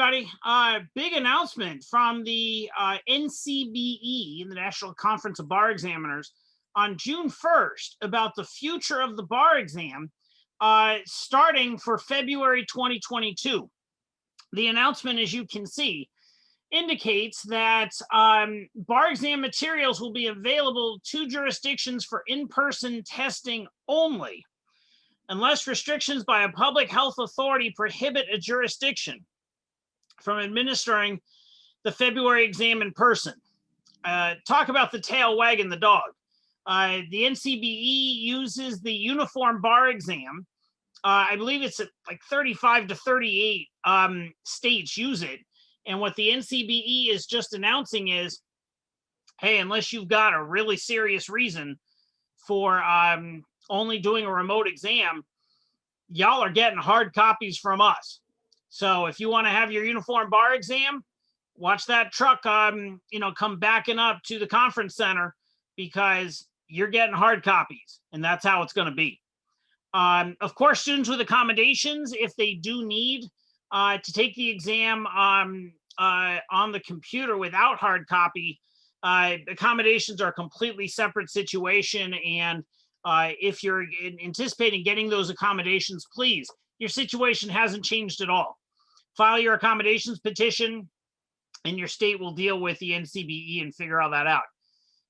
everybody. Big announcement from the NCBE, the National Conference of Bar Examiners, on June 1st about the future of the bar exam starting for February 2022. The announcement, as you can see, indicates that bar exam materials will be available to jurisdictions for in-person testing only, unless restrictions by a public health authority prohibit a jurisdiction from administering the February exam in person. Talk about the tail wagging the dog. The NCBE uses the uniform bar exam. I believe it's like 35 to 38 states use it. And what the NCBE is just announcing is, hey, unless you've got a really serious reason for only doing a remote exam, y'all are getting hard copies from us. So if you want to have your uniform bar exam, watch that truck, come backing up to the conference center, because you're getting hard copies, and that's how it's going to be. Of course, students with accommodations, if they do need to take the exam on the computer without hard copy, accommodations are a completely separate situation. And if you're anticipating getting those accommodations, please, your situation hasn't changed at all. File your accommodations petition, and your state will deal with the NCBE and figure all that out.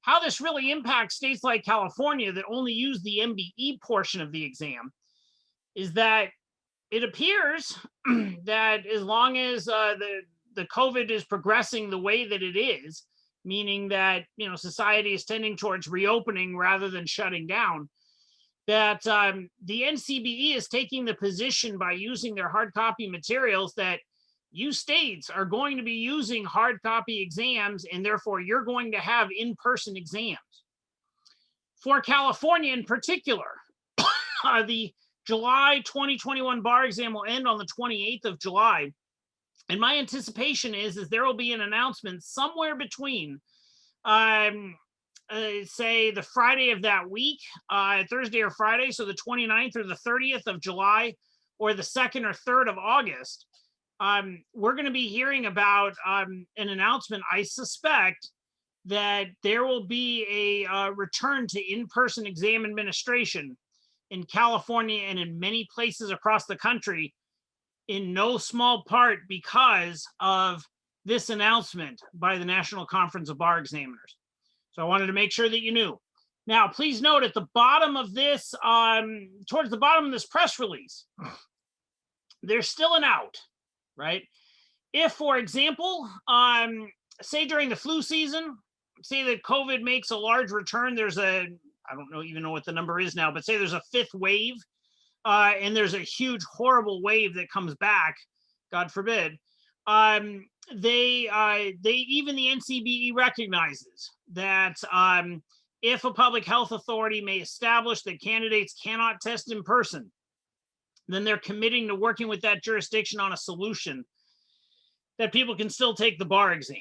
How this really impacts states like California that only use the MBE portion of the exam is that it appears that as long as the COVID is progressing the way that it is, meaning that society is tending towards reopening rather than shutting down, that the NCBE is taking the position by using their hard copy materials that you states are going to be using hard copy exams, and therefore you're going to have in-person exams. For California in particular, the July 2021 bar exam will end on the 28th of July. And my anticipation is there will be an announcement somewhere between, say, the Friday of that week, Thursday or Friday, so the 29th or the 30th of July, or the 2nd or 3rd of August. We're going to be hearing about an announcement. I suspect that there will be a return to in-person exam administration in California and in many places across the country, in no small part because of this announcement by the National Conference of Bar Examiners. So I wanted to make sure that you knew. Now, please note at the bottom of this, towards the bottom of this press release, there's still an out. Right? If, for example, say during the flu season, say that COVID makes a large return, there's I don't even know what the number is now, but say there's a 5th wave, and there's a huge, horrible wave that comes back, God forbid, even the NCBE recognizes that if a public health authority may establish that candidates cannot test in person, then they're committing to working with that jurisdiction on a solution that people can still take the bar exam.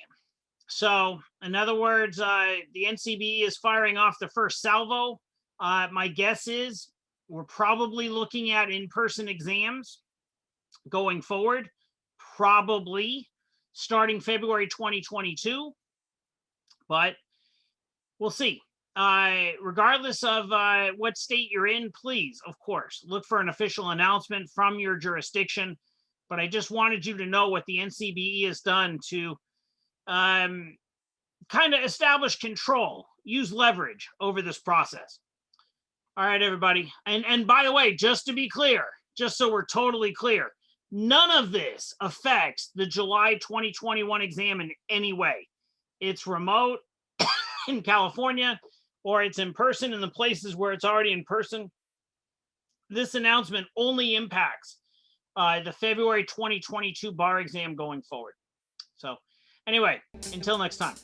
So, in other words, the NCBE is firing off the first salvo. My guess is we're probably looking at in-person exams going forward, probably starting February 2022, but we'll see. Regardless of what state you're in, please, of course, look for an official announcement from your jurisdiction. But I just wanted you to know what the NCBE has done to kind of establish control, use leverage over this process. All right, everybody. And by the way, just to be clear, just so we're totally clear, none of this affects the July 2021 exam in any way. It's remote in California, or it's in person in the places where it's already in person. This announcement only impacts the February 2022 bar exam going forward. So anyway, until next time.